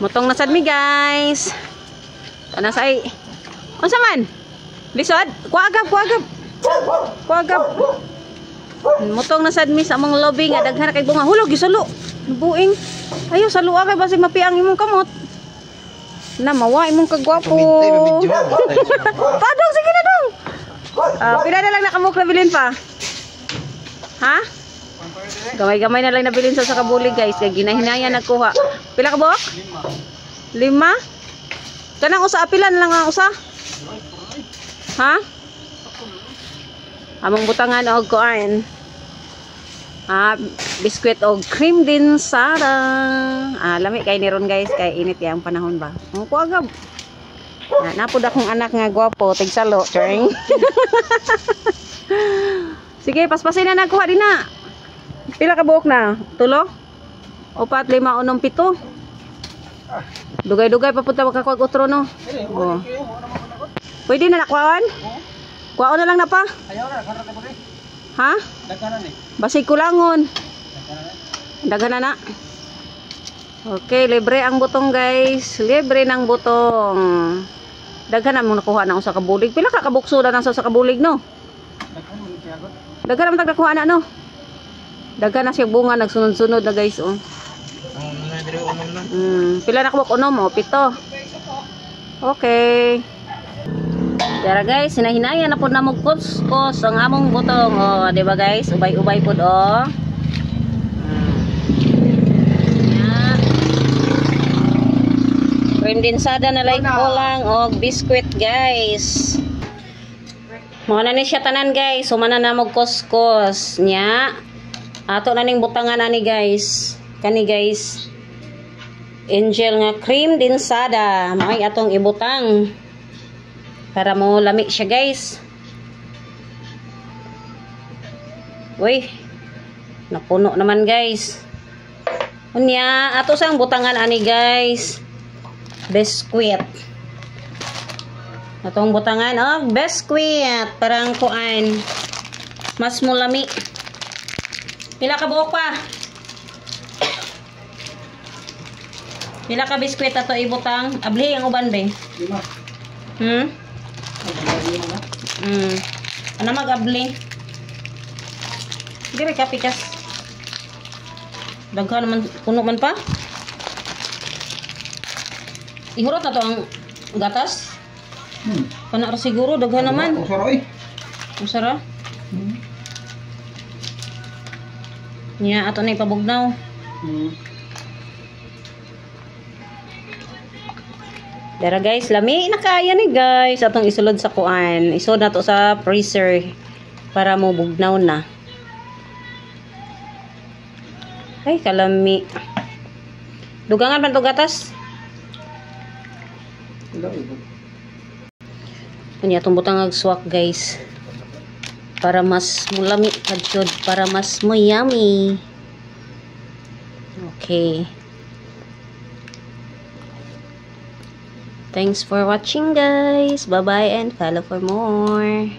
Mutong na sad mi guys. Ana say. Unsa man? Lisod? Kuagap. Mutong na sad mi sa among lobby nga daghan kay bunga. Hulog gisulo. Buing. Ayo saluwa kay basig mapiang imong kamot. Na mawa imong kagwapo. Padong sige na dong. Pila na lang nakamuk na bilin pa. Ha? Gamay-gamay na lang nabilin sa kabulig guys. Kaya ginahinaya nagkuha. Pila ka buok? 5? Kanang usa apilan lang ang usa. Ha? Among butangan og kuan. Biskwit og cream din sara. Lami kay ni ron guys kay init kay ang panahon ba. Kuagab. Napod akong anak nga gwapo, tigsalo, charing. Sige, paspasin na nagkuha din na. Pila ka buok na? 3? 4, 5, 6, 7. Dugay-dugay papunta makakuha utro no. Oh. Pwede na nakuhaan? Kuhaan na lang na pa? Ha? Basig kulangon. Daghan na. Okay, libre ang butong guys. Libre ng butong. Daghan na mo nakuha na sa kabulig. Pila ka kabukso na sa kabulig no? Daghan naman tagnakuha na no? Daghan na siya bunga nagsunod-sunod na guys oh. Pila na kabuk unom oh? 7. Okay. Tara guys, hinahinaya na po na mo kuskos ang among butong oh, di ba guys? Ubay-ubay po oh. Cream din sada na like ko lang og biskwit guys. Mo na ni siya tanan guys. Sumana na mo kuskos nya. Ato na ning butangan ani guys. Kani guys. Angel nga cream din sada. May atong ibutang. Para mo lami siya guys. Uy. Napuno naman guys. Unya ato sang butangan ani guys. Biskwit. Atong butangan oh, biskwit parang kuan. Mas mulami. Pila ka buok pa? Pila ka biskwit ato ibutang? Abli ang uban be. 5. Ano mag-abli? Dire ka pikas. Daghan naman puno man pa. Ihurot na to ang gatas. Pana ra siguro daghan naman. Usara oy. Usara. Nya ato na ipabugnaw. Dara guys, lami na kaya ni guys. Atong isulod sa kuan. Isod na to sa freezer para mo bugnaw na. Ay kalami. Dugangan man to gatas. Kanya itong butang agswak guys para mas mulami kadjod, para mas mo yummy. Okay, thanks for watching guys. Bye bye and follow for more.